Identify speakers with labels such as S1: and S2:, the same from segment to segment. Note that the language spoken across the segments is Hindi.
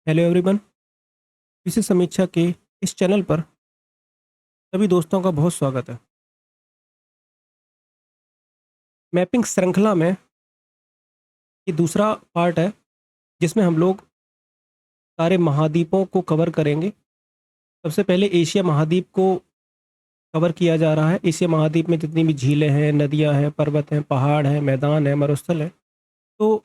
S1: Hello everyone. कृषि समीक्षा के इस चैनल पर सभी दोस्तों का बहुत स्वागत है। मैपिंग श्रृंखला में ये दूसरा पार्ट है जिसमें हम लोग सारे महाद्वीपों को कवर करेंगे। सबसे पहले एशिया महाद्वीप को कवर किया जा रहा है। एशिया महाद्वीप में जितनी भी झीलें हैं, नदियां हैं, पर्वत हैं, पहाड़ हैं, मैदान हैं, मरुस्थल हैं, तो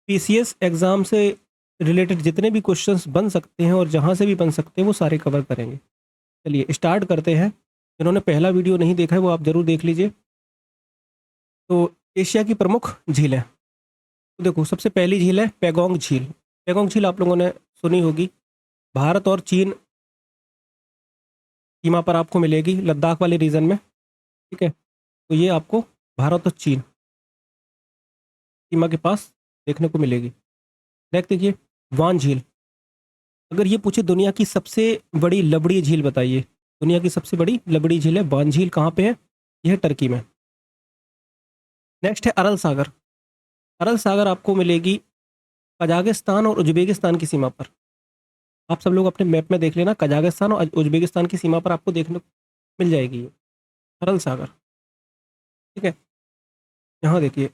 S1: पीसीएस एग्ज़ाम से रिलेटेड जितने भी क्वेश्चंस बन सकते हैं और जहाँ से भी बन सकते हैं वो सारे कवर करेंगे। चलिए स्टार्ट करते हैं। जिन्होंने पहला वीडियो नहीं देखा है वो आप ज़रूर देख लीजिए। तो एशिया की प्रमुख झीलें, तो देखो सबसे पहली झील है पैगोंग झील। पैगोंग झील आप लोगों ने सुनी होगी। भारत और चीन सीमा पर आपको मिलेगी, लद्दाख वाले रीजन में। ठीक है, तो ये आपको भारत और चीन सीमा के पास देखने को मिलेगी। नेक्स्ट देखिए वान झील। अगर ये पूछे दुनिया की सबसे बड़ी लबड़ी झील बताइए, दुनिया की सबसे बड़ी लबड़ी झील है वान झील। कहाँ पे है? यह है टर्की में। नेक्स्ट है अरल सागर। अरल सागर आपको मिलेगी कजाकिस्तान और उज्बेकिस्तान की सीमा पर। आप सब लोग अपने मैप में देख लेना, कजाकिस्तान और उज्बेकिस्तान की सीमा पर आपको देखने को मिल जाएगी ये अरल सागर। ठीक है, यहाँ देखिए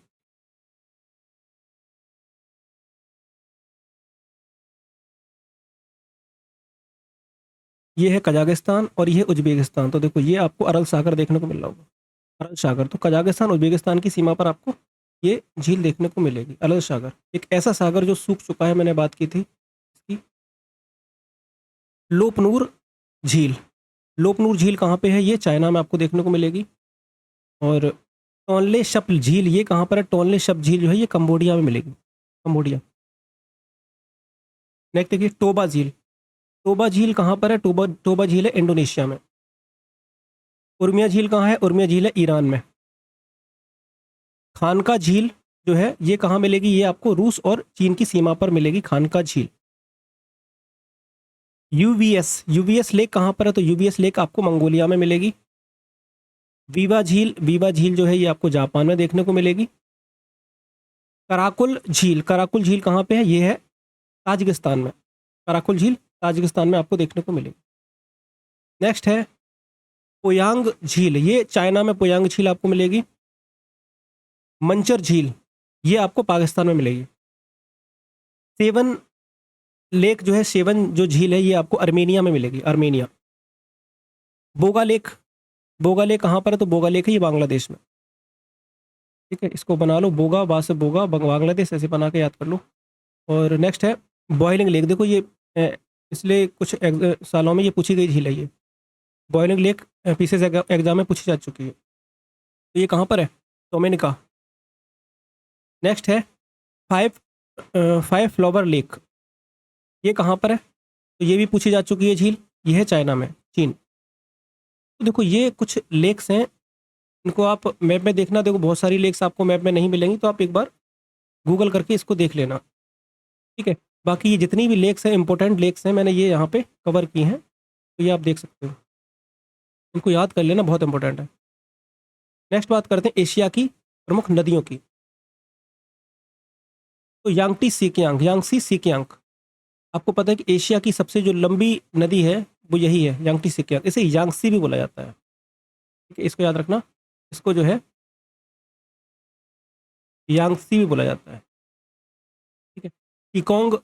S1: ये है कजाकिस्तान और ये है उज्बेकिस्तान। तो देखो ये आपको अरल सागर देखने को मिल रहा होगा, अरल सागर। तो कजाकिस्तान उज्बेकिस्तान की सीमा पर आपको ये झील देखने को मिलेगी, अरल सागर। एक ऐसा सागर जो सूख चुका है, मैंने बात की थी इसकी। लोपनूर झील। लोपनूर झील कहाँ पे है? ये चाइना में आपको देखने को मिलेगी। और टोनले शप झील ये कहाँ पर है? टोनले शप झील जो है ये कंबोडिया में मिलेगी, कंबोडिया। नेक्स्ट देखिए टोबा झील। टोबा झील कहाँ पर है? टोबा टोबा झील है इंडोनेशिया में। उर्मिया झील कहाँ है? उर्मिया झील है ईरान में। खानका झील जो है ये कहाँ मिलेगी? ये आपको रूस और चीन की सीमा पर मिलेगी, खानका झील। यूवीएस, यूवीएस लेक कहाँ पर है? तो यूवीएस लेक आपको मंगोलिया में मिलेगी। वीवा झील, वीवा झील जो है ये आपको जापान में देखने को मिलेगी। कराकुल झील, कराकुल झील कहाँ पे है? ये है ताजिकिस्तान में। कराकुल झील ताजिकिस्तान में आपको देखने को मिलेगी। नेक्स्ट है पोयांग झील। ये चाइना में पोयांग झील आपको मिलेगी। मंचर झील ये आपको पाकिस्तान में मिलेगी। सेवन लेक जो है, सेवन जो झील है ये आपको अर्मेनिया में मिलेगी, अर्मेनिया। बोगा लेक, बोगा लेक कहाँ पर है? तो बोगा लेक है ये बांग्लादेश में। ठीक है, इसको बना लो बोगा, बा से बोगा, बांग्लादेश, ऐसे बना के याद कर लो। और नेक्स्ट है बॉइलिंग लेक। देखो ये पिछले कुछ सालों में ये पूछी गई झील है ये बॉइलिंग लेक, पीसीएस एग्जाम में पूछी जा चुकी है। तो ये कहाँ पर है? डोमिनिका। नेक्स्ट है फाइव फ्लावर लेक। ये कहाँ पर है? तो ये भी पूछी जा चुकी है झील, ये है चाइना में, चीन। तो देखो ये कुछ लेक्स हैं, इनको आप मैप में देखना। देखो बहुत सारी लेक्स आपको मैप में नहीं मिलेंगी, तो आप एक बार गूगल करके इसको देख लेना। ठीक है, बाकी ये जितनी भी लेक्स हैं, इंपॉर्टेंट लेक्स हैं, मैंने ये यहाँ पे कवर की हैं, तो ये आप देख सकते हो। इनको याद कर लेना, बहुत इंपॉर्टेंट है। नेक्स्ट बात करते हैं एशिया की प्रमुख नदियों की। तो यांगटी सीकियांग, यांगसी सीकियांग। आपको पता है कि एशिया की सबसे जो लंबी नदी है वो यही है, यांगटी सीकियांग। इसे यांगसी भी बोला जाता है। ठीक है, इसको याद रखना, इसको जो है यांगसी भी बोला जाता है। ठीक है, कीकोंग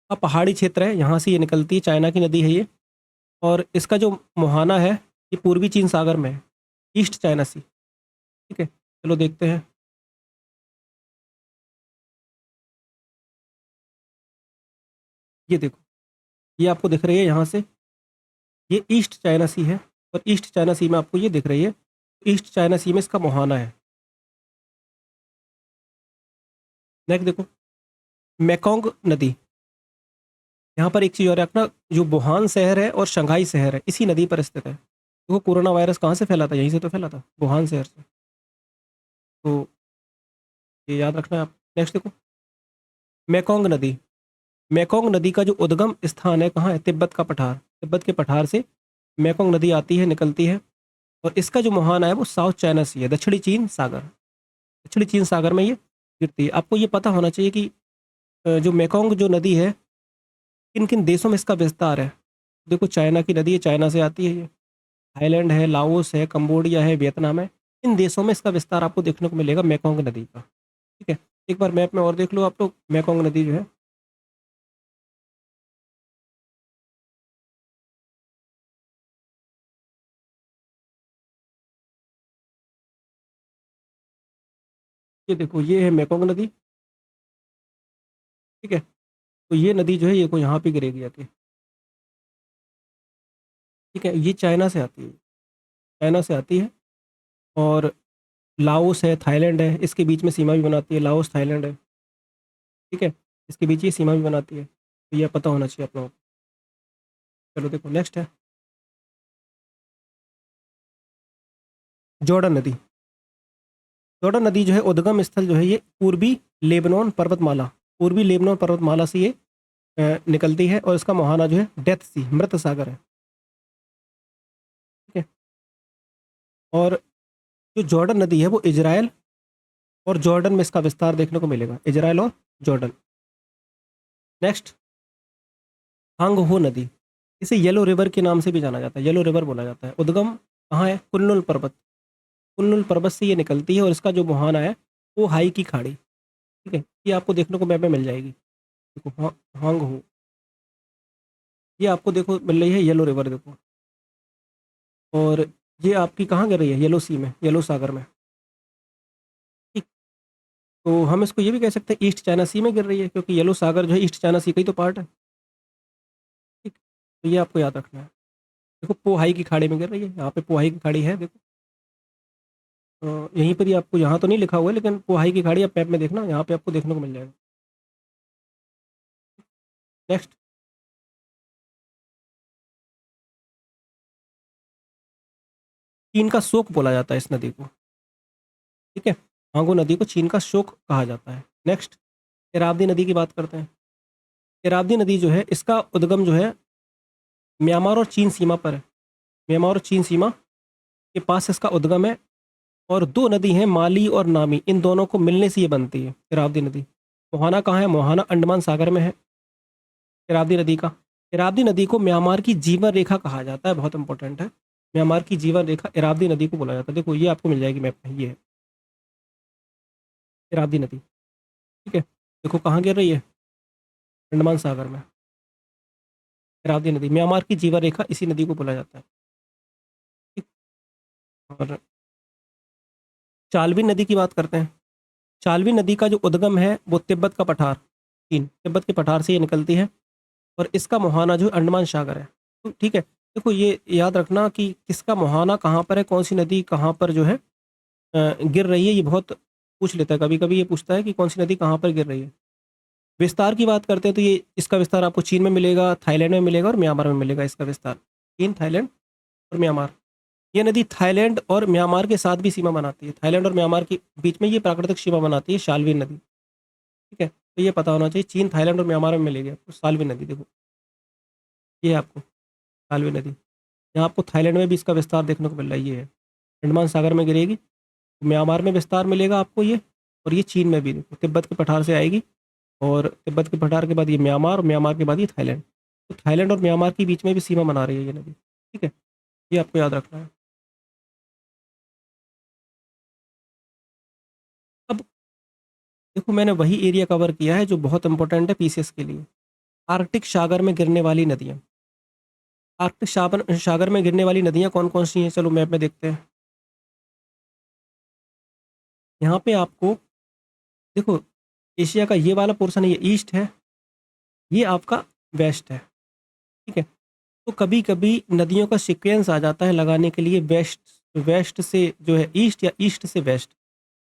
S1: का पहाड़ी क्षेत्र है, यहाँ से ये निकलती है, चाइना की नदी है ये। और इसका जो मुहाना है ये पूर्वी चीन सागर में है, ईस्ट चाइना सी। ठीक है, चलो देखते हैं। ये देखो, ये आपको दिख रही है यहाँ से, ये ईस्ट चाइना सी है। और ईस्ट चाइना सी में आपको ये दिख रही है, ईस्ट चाइना सी में इसका मुहाना है। नेक्स्ट देखो मेकोंग नदी। यहाँ पर एक चीज़ और रखना, जो वुहान शहर है और शंघाई शहर है इसी नदी पर स्थित है। देखो कोरोना वायरस कहाँ से फैला था? यहीं से तो फैला था, वुहान शहर से। तो ये याद रखना है आप। नेक्स्ट देखो मेकोंग नदी। मेकोंग नदी का जो उद्गम स्थान है कहाँ है? तिब्बत का पठार। तिब्बत के पठार से मेकोंग नदी आती है, निकलती है। और इसका जो मुहाना है वो साउथ चाइना सी है, दक्षिणी चीन सागर। दक्षिणी चीन सागर में ये गिरती है। आपको ये पता होना चाहिए कि जो मेकोंग जो नदी है किन किन देशों में इसका विस्तार है? देखो चाइना की नदी है, चाइना से आती है ये। थाईलैंड है, लाओस है, कंबोडिया है, वियतनाम है। इन देशों में इसका विस्तार आपको देखने को मिलेगा मेकोंग नदी का। ठीक है, एक बार मैप में और देख लो आप लोग, मेकोंग नदी जो है। ये देखो, ये है मेकोंग नदी। ठीक है, तो ये नदी जो है ये को यहाँ पे गिरेगी आके। ठीक है, ये चाइना से आती है, चाइना से आती है। और लाओस है, थाईलैंड है, इसके बीच में सीमा भी बनाती है, लाओस थाईलैंड है। ठीक है, इसके बीच ये सीमा भी बनाती है, तो ये पता होना चाहिए आप लोगों को। चलो देखो नेक्स्ट है जॉर्डन नदी। जॉर्डन नदी जो है उद्गम स्थल जो है ये पूर्वी लेबनान पर्वतमाला, पूर्वी लेबनान पर्वतमाला से ये निकलती है, और इसका मुहाना जो है डेथ सी, मृत सागर है। ठीक है, और जो जॉर्डन नदी है वो इजराइल और जॉर्डन में इसका विस्तार देखने को मिलेगा, इजराइल और जॉर्डन। नेक्स्ट, हांग हो नदी, इसे येलो रिवर के नाम से भी जाना जाता है, येलो रिवर बोला जाता है। उद्गम कहाँ है? कुन्नुल पर्वत, कुन्नुल पर्वत से ये निकलती है, और इसका जो मुहाना है वो हाई की खाड़ी। ठीक है, ये आपको देखने को मैप में मिल जाएगी। देखो हांग हो, ये आपको देखो मिल रही है येलो रिवर, देखो। और ये आपकी कहाँ गिर रही है? येलो सी में, येलो सागर में। ठीक, तो हम इसको ये भी कह सकते हैं ईस्ट चाइना सी में गिर रही है, क्योंकि येलो सागर जो है ईस्ट चाइना सी का ही तो पार्ट है। ठीक, तो ये आपको याद रखना है। देखो पोहाई की खाड़ी में गिर रही है, यहाँ पे पोहाई की खाड़ी है देखो। यहीं पर ही आपको, यहाँ तो नहीं लिखा हुआ है, लेकिन पोहाई की खाड़ी आप मैप में देखना, यहाँ पे आपको देखने को मिल जाएगा। नेक्स्ट, चीन का शोक बोला जाता है इस नदी को। ठीक है, हांगो नदी को चीन का शोक कहा जाता है। नेक्स्ट, इरावदी नदी की बात करते हैं। इरावदी नदी जो है इसका उद्गम जो है म्यांमार और चीन सीमा पर है, म्यांमार और चीन सीमा के पास इसका उद्गम है। और दो नदी हैं माली और नामी, इन दोनों को मिलने से ये बनती है इरावदी नदी। मोहाना कहाँ है? मोहाना अंडमान सागर में है इरावदी नदी का। इरावदी नदी को म्यांमार की जीवन रेखा कहा जाता है, बहुत इंपॉर्टेंट है। म्यांमार की जीवन रेखा इरावदी नदी को बोला जाता है। देखो ये आपको मिल जाएगी मैप में, ये है इरावदी नदी। ठीक है, देखो कहाँ गिर रही है? अंडमान सागर में। इरावदी नदी, म्यांमार की जीवन रेखा इसी नदी को बोला जाता है। ठीक, और चालवी नदी की बात करते हैं। चालवी नदी का जो उद्गम है वो तिब्बत का पठार, चीन, तिब्बत के पठार से ये निकलती है, और इसका मुहाना जो है अंडमान सागर है। तो ठीक है, देखो ये याद रखना कि किसका मुहाना कहाँ पर है, कौन सी नदी कहाँ पर जो है गिर रही है, ये बहुत पूछ लेता है, कभी कभी ये पूछता है कि कौन सी नदी कहाँ पर गिर रही है। विस्तार की बात करते हैं तो ये इसका विस्तार आपको चीन में मिलेगा, थाईलैंड में मिलेगा, और म्यांमार में मिलेगा इसका विस्तार। चीन, थाईलैंड और म्यांमार। ये नदी थाईलैंड और म्यांमार के साथ भी सीमा बनाती है, थाईलैंड और म्यांमार के बीच में ये प्राकृतिक सीमा बनाती है शालवीन नदी। ठीक है, तो ये पता होना चाहिए, चीन, थाईलैंड और म्यांमार में मिलेगी आपको शालवीन नदी। देखो ये है आपको शालवीन नदी, यहाँ आपको थाईलैंड में भी इसका विस्तार देखने को मिल रहा है, ये है अंडमान सागर में गिरेगी, म्यांमार में विस्तार मिलेगा आपको ये, और ये चीन में भी देखो तिब्बत के पठार से आएगी, और तिब्बत के पठार के बाद ये म्यांमार, और म्यांमार के बाद ये थाईलैंड। तो थाईलैंड और म्यांमार के बीच में भी सीमा बना रही है ये नदी। ठीक है, ये आपको याद रखना है। अब देखो मैंने वही एरिया कवर किया है जो बहुत इंपॉर्टेंट है पीसीएस के लिए। आर्कटिक सागर में गिरने वाली नदियाँ, आर्कटिक सागर में गिरने वाली नदियाँ कौन कौन सी हैं? चलो मैप में देखते हैं। यहाँ पे आपको देखो, एशिया का ये वाला पोर्शन है, ये ईस्ट है, ये आपका वेस्ट है। ठीक है, तो कभी कभी नदियों का सीक्वेंस आ जाता है लगाने के लिए, वेस्ट वेस्ट से जो है ईस्ट, या ईस्ट से वेस्ट।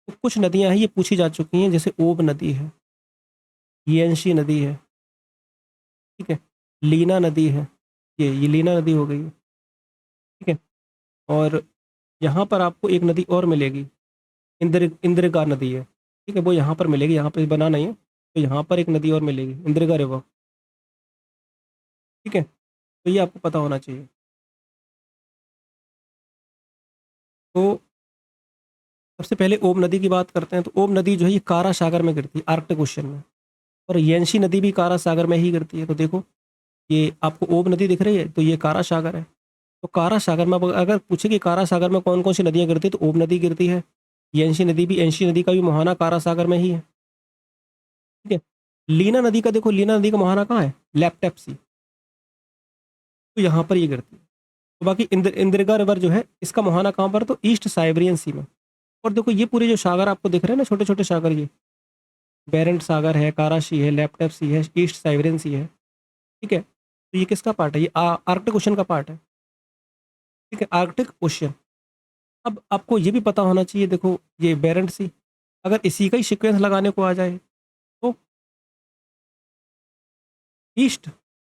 S1: तो कुछ नदियां हैं ये पूछी जा चुकी हैं, जैसे ओब नदी है, यियांशी नदी है। ठीक है, लीना नदी है, ये लीना नदी हो गई है। ठीक है, और यहाँ पर आपको एक नदी और मिलेगी, इंद्रिका नदी है। ठीक है, वो यहाँ पर मिलेगी, यहाँ पर बना नहीं है, तो यहाँ पर एक नदी और मिलेगी, इंद्रिका रिवर। ठीक है, तो ये आपको पता होना चाहिए। तो सबसे पहले ओब नदी की बात करते हैं, तो ओब नदी जो है ये कारा सागर में गिरती है, आर्कटिक ओशन में। और यंशी नदी भी कारा सागर में ही गिरती है। तो देखो ये आपको ओब नदी दिख रही है, तो ये कारा सागर है। तो कारा सागर में अब अगर पूछे कि कारा सागर में कौन कौन सी नदियाँ गिरती है, तो ओब नदी गिरती है। यंशी नदी का भी मुहाना कारा सागर में ही है। ठीक है। लीना नदी का देखो, लीना नदी का मुहाना कहाँ है, लैपटैप सी, तो यहाँ पर ये गिरती है। तो बाकी इंद्रिगा रिवर जो है इसका मुहाना कहाँ पर, तो ईस्ट साइबेरियन सी में। और देखो ये पूरे जो सागर आपको दिख रहे हैं ना, छोटे छोटे सागर, ये बेरेंट सागर है, काराशी है, लैपटैप सी है, ईस्ट साइबेरियन सी है। ठीक है। तो ये किसका पार्ट है, ये आर्कटिक ओशन का पार्ट है। ठीक है, आर्कटिक ओशन। अब आपको ये भी पता होना चाहिए, देखो ये बेरेंट सी, अगर इसी का ही सीक्वेंस लगाने को आ जाए तो ईस्ट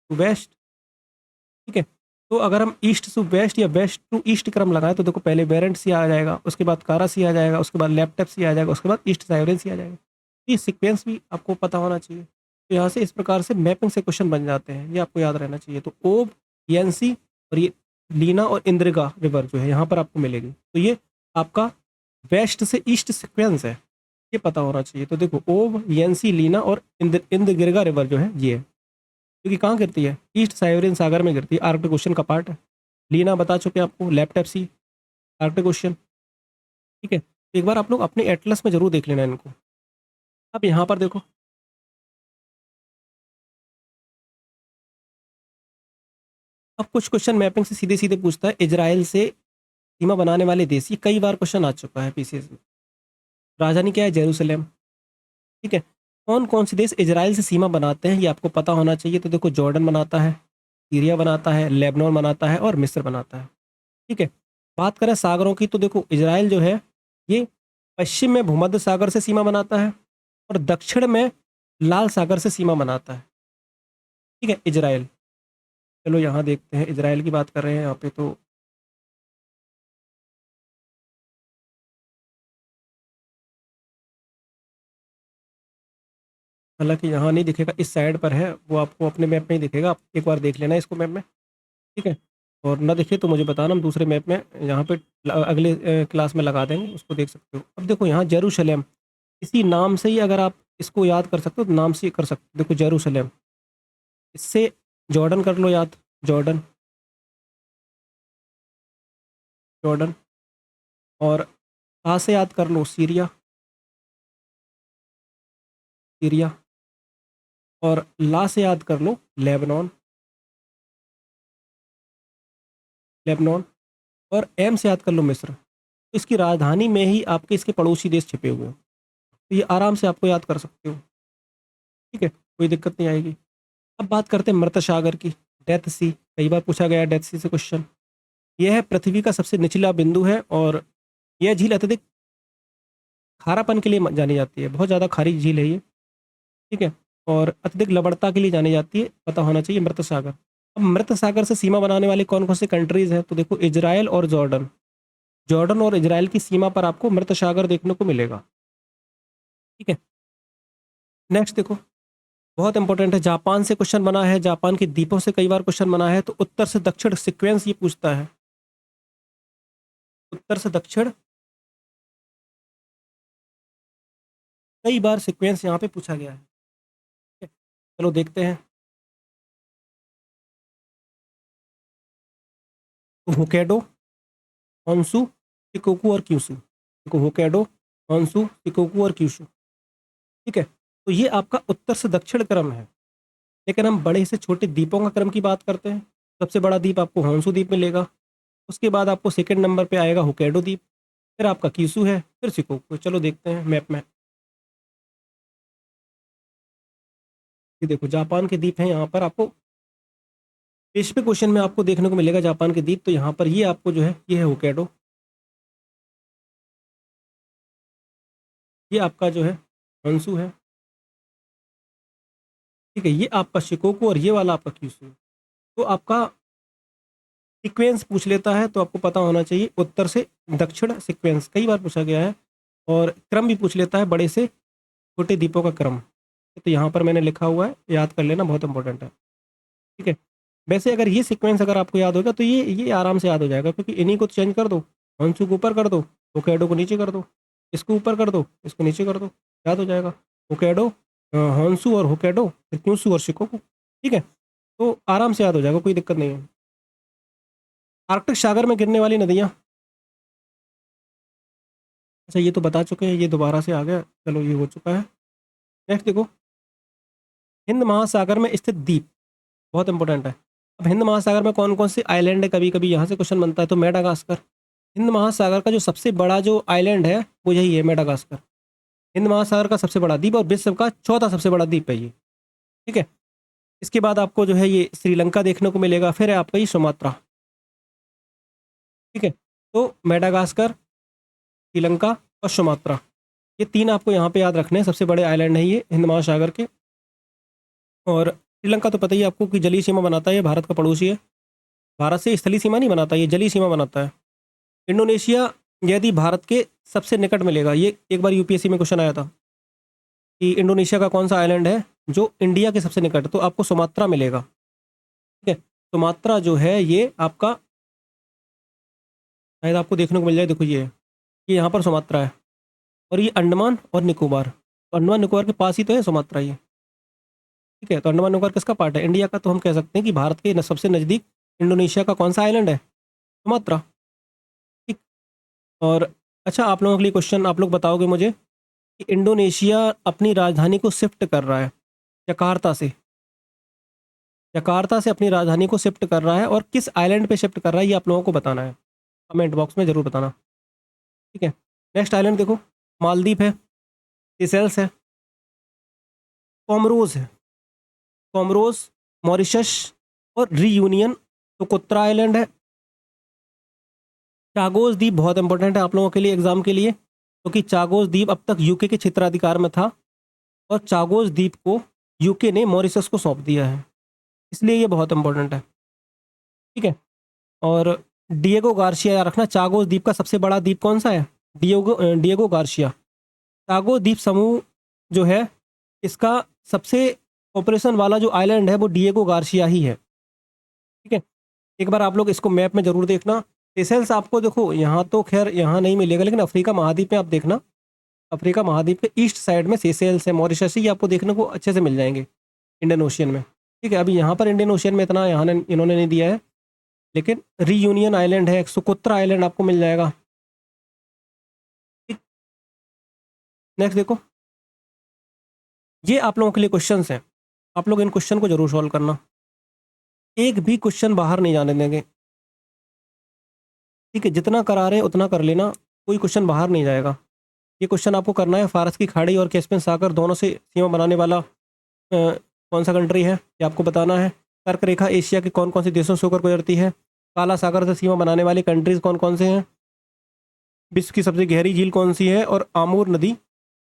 S1: टू वेस्ट। ठीक है। तो अगर हम ईस्ट टू वेस्ट या वेस्ट टू ईस्ट क्रम लगाएं, तो देखो पहले बेरेंट सी आ जाएगा, उसके बाद कारा सी आ जाएगा, उसके बाद लैपटॉप सी आ जाएगा, उसके बाद ईस्ट साइबेरियन सी आ जाएगा। ये सीक्वेंस भी आपको पता होना चाहिए। तो यहाँ से इस प्रकार से मैपिंग से क्वेश्चन बन जाते हैं, ये आपको याद रहना चाहिए। तो ओब, एनसी और ये लीना और इंद्रिगा रिवर जो है यहाँ पर आपको मिलेगी। तो ये आपका वेस्ट से ईस्ट सीक्वेंस है, ये पता होना चाहिए। तो देखो ओब, एनसी, लीना और इंद्रगिरगा रिवर जो है ये है, क्योंकि कहाँ गिरती है, ईस्ट साइबेरियन सागर में गिरती है, आर्कटिक ओशन का पार्ट है। लीना बता चुके हैं आपको, लैपटॉप सी, आर्कटिक ओशन। ठीक है। तो एक बार आप लोग अपने एटलस में जरूर देख लेना इनको। अब यहाँ पर देखो, अब कुछ क्वेश्चन मैपिंग से सीधे सीधे पूछता है, इजराइल से सीमा बनाने वाले देश, ये कई बार क्वेश्चन आ चुका है पीसीएस में। राजधानी क्या है, जेरूसलेम। ठीक है। कौन कौन से देश इजराइल से सीमा बनाते हैं, ये आपको पता होना चाहिए। तो देखो जॉर्डन बनाता है, सीरिया बनाता है, लेबनान बनाता है और मिस्र बनाता है। ठीक है। बात करें सागरों की, तो देखो इजराइल जो है ये पश्चिम में भूमध्य सागर से सीमा बनाता है और दक्षिण में लाल सागर से सीमा बनाता है। ठीक है, इजराइल। चलो यहाँ देखते हैं, इजराइल की बात कर रहे हैं यहाँ पे, तो हालांकि यहाँ नहीं दिखेगा, इस साइड पर है, वो आपको अपने मैप में ही दिखेगा, आप एक बार देख लेना इसको मैप में। ठीक है। और ना दिखे तो मुझे बताना, हम दूसरे मैप में यहाँ पे अगले क्लास में लगा देंगे, उसको देख सकते हो। अब देखो यहाँ जेरूशलेम, इसी नाम से ही अगर आप इसको याद कर सकते हो तो नाम से ही कर सकते हो। देखो जेरूशलेम, इससे जॉर्डन कर लो याद, जॉर्डन, जॉर्डन। और कहाँ से याद कर लो, सीरिया, सीरिया। और ला से याद कर लो, लेबनान, लेबनान। और एम से याद कर लो, मिस्र। तो इसकी राजधानी में ही आपके इसके पड़ोसी देश छिपे हुए हैं, तो ये आराम से आपको याद कर सकते हो। ठीक है, कोई दिक्कत नहीं आएगी। अब बात करते हैं मृत सागर की, डेथ सी, कई बार पूछा गया है डेथ सी से क्वेश्चन। यह है पृथ्वी का सबसे निचला बिंदु है, और यह झील अत्यधिक खारापन के लिए जानी जाती है, बहुत ज़्यादा खारी झील है ये। ठीक है। और अत्यधिक लवणता के लिए जानी जाती है, पता होना चाहिए मृत सागर। अब मृत सागर से सीमा बनाने वाले कौन कौन से कंट्रीज हैं, तो देखो इजराइल और जॉर्डन, जॉर्डन और इजराइल की सीमा पर आपको मृत सागर देखने को मिलेगा। ठीक है। नेक्स्ट देखो, बहुत इंपॉर्टेंट है, जापान से क्वेश्चन बना है, जापान के द्वीपों से कई बार क्वेश्चन बना है। तो उत्तर से दक्षिण सीक्वेंस ये पूछता है, उत्तर से दक्षिण कई बार सीक्वेंस यहाँ पे पूछा गया है। ठीक है? चलो देखते हैं। तो होकेडो, होन्सू, शिकोकू और क्यूशू। देखो होकेडो, होन्सू, शिकोकू और क्यूशू। ठीक है। तो ये आपका उत्तर से दक्षिण क्रम है, लेकिन हम बड़े से छोटे द्वीपों का क्रम की बात करते हैं। सबसे बड़ा द्वीप आपको होन्सू द्वीप मिलेगा, उसके बाद आपको सेकंड नंबर पे आएगा होकेडो द्वीप, फिर आपका क्यूशू है, फिर शिकोकू। चलो देखते हैं मैप में। ये देखो जापान के द्वीप हैं, यहाँ पर आपको पेशवे क्वेश्चन में आपको देखने को मिलेगा जापान के द्वीप। तो यहाँ पर ये आपको जो है, ये है होकेडो, ये आपका जो है होन्सू है। ठीक है, ये आपका शिकोकू और ये वाला आपका क्यूशू। तो आपका सीक्वेंस पूछ लेता है, तो आपको पता होना चाहिए उत्तर से दक्षिण सीक्वेंस, कई बार पूछा गया है। और क्रम भी पूछ लेता है, बड़े से छोटे द्वीपों का क्रम। तो यहाँ पर मैंने लिखा हुआ है, याद कर लेना, बहुत इंपॉर्टेंट है। ठीक है। वैसे अगर ये सीक्वेंस अगर आपको याद होगा तो ये आराम से याद हो जाएगा, क्योंकि इन्हीं को चेंज कर दो, होन्सू को ऊपर कर दो, होकैडो को नीचे कर दो, इसको ऊपर कर दो, इसको नीचे कर दो, याद हो जाएगा। होकैडो, होन्सू और होकैडो, फिर क्यूशू और शिकोकू। ठीक है। तो आराम से याद हो जाएगा, कोई दिक्कत नहीं है। आर्कटिक सागर में गिरने वाली नदियाँ, अच्छा ये तो बता चुके हैं, ये दोबारा से आ गया, चलो ये हो चुका है। नेक्स्ट देखो, हिंद महासागर में स्थित द्वीप, बहुत इंपॉर्टेंट है। अब हिंद महासागर में कौन कौन से आइलैंड है, कभी कभी यहाँ से क्वेश्चन बनता है, तो मेडागास्कर। हिंद महासागर का जो सबसे बड़ा जो आइलैंड है वो यही है, मेडागास्कर। हिंद महासागर का सबसे बड़ा द्वीप और विश्व का चौथा सबसे बड़ा द्वीप है ये, ठीक है। इसके बाद आपको जो है ये श्रीलंका देखने को मिलेगा, फिर है आपका ये सुमात्रा, ठीक है। तो मेडागास्कर, श्रीलंका और सुमात्रा, ये तीन आपको यहाँ पे याद रखने हैं, सबसे बड़े आइलैंड है ये हिंद महासागर के। और श्रीलंका तो पता ही है आपको कि जलीय सीमा बनाता है, ये भारत का पड़ोसी है। भारत से स्थलीय सीमा नहीं बनाता, ये जलीय सीमा बनाता है। इंडोनेशिया यदि भारत के सबसे निकट मिलेगा, ये एक बार यूपीएससी में क्वेश्चन आया था कि इंडोनेशिया का कौन सा आइलैंड है जो इंडिया के सबसे निकट, तो आपको सुमात्रा मिलेगा, ठीक है। सुमात्रा जो है ये आपका शायद आपको देखने को मिल जाए, देखो ये यहाँ पर सुमात्रा है, और ये अंडमान और निकोबार, तो अंडमान निकोबार के पास ही तो है सुमात्रा ये, ठीक है। तो अंडमान निकोबार किसका पार्ट है, इंडिया का, तो हम कह सकते हैं कि भारत के सबसे नज़दीक इंडोनेशिया का कौन सा आइलैंड है, सुमात्रा, ठीक। और अच्छा, आप लोगों के लिए क्वेश्चन, आप लोग बताओगे मुझे कि इंडोनेशिया अपनी राजधानी को शिफ्ट कर रहा है जकार्ता से, जकार्ता से अपनी राजधानी को शिफ्ट कर रहा है, और किस आइलैंड पे शिफ्ट कर रहा है ये आप लोगों को बताना है, कमेंट बॉक्स में ज़रूर बताना, ठीक है। नेक्स्ट आइलैंड देखो, मालदीव है, सिसेल्स है, कॉमरोज है, कॉमरोज, मॉरिशस और रीयूनियन, तो कुत्रा आइलैंड है। चागोस द्वीप बहुत इंपॉर्टेंट है आप लोगों के लिए एग्जाम के लिए, क्योंकि चागोस द्वीप अब तक यूके के क्षेत्राधिकार में था, और चागोस द्वीप को यूके ने मॉरिशस को सौंप दिया है, इसलिए ये बहुत इंपॉर्टेंट है, ठीक है। और डिएगो गार्सिया याद रखना, चागोस द्वीप का सबसे बड़ा द्वीप कौन सा है, डिएगो गार्सिया। चागोस द्वीप समूह जो है, इसका सबसे पॉपुलेशन वाला जो आइलैंड है वो डिएगो गार्सिया ही है, ठीक है। एक बार आप लोग इसको मैप में ज़रूर देखना। सेशेल्स आपको देखो यहाँ तो खैर यहाँ नहीं मिलेगा, लेकिन अफ्रीका महाद्वीप में आप देखना, अफ्रीका महाद्वीप के ईस्ट साइड में सेशेल्स है, मॉरिशस, ये आपको देखने को अच्छे से मिल जाएंगे इंडियन ओशियन में, ठीक है। अभी यहाँ पर इंडियन ओशियन में इतना यहाँ इन्होंने नहीं दिया है, लेकिन रीयूनियन आइलैंड है, सुकोत्रा आइलैंड आपको मिल जाएगा, ठीक। नेक्स्ट देखो, ये आप लोगों के लिए क्वेश्चन हैं, आप लोग इन क्वेश्चन को जरूर सॉल्व करना, एक भी क्वेश्चन बाहर नहीं जाने देंगे, ठीक है। जितना करा रहे हैं उतना कर लेना, कोई क्वेश्चन बाहर नहीं जाएगा। ये क्वेश्चन आपको करना है, फारस की खाड़ी और कैस्पियन सागर दोनों से सीमा बनाने वाला कौन सा कंट्री है ये आपको बताना है। कर्क रेखा एशिया के कौन कौन से देशों से होकर गुजरती है, काला सागर से सीमा बनाने वाले कंट्रीज कौन कौन से हैं, विश्व की सबसे गहरी झील कौन सी है, और आमूर नदी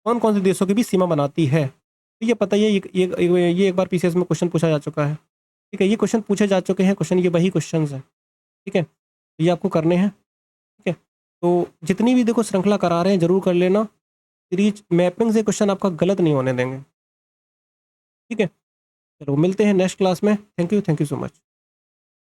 S1: कौन कौन से देशों की भी सीमा बनाती है, तो ये पता ही है, ये एक बार पीसीएस में क्वेश्चन पूछा जा चुका है, ठीक है। ये क्वेश्चन पूछे जा चुके हैं, क्वेश्चन ये वही क्वेश्चन हैं, ठीक है। ये आपको करने हैं, ठीक है। तो जितनी भी देखो श्रृंखला करा रहे हैं जरूर कर लेना, सीरीज मैपिंग से क्वेश्चन आपका गलत नहीं होने देंगे, ठीक है। चलो मिलते हैं नेक्स्ट क्लास में, थैंक यू सो मच।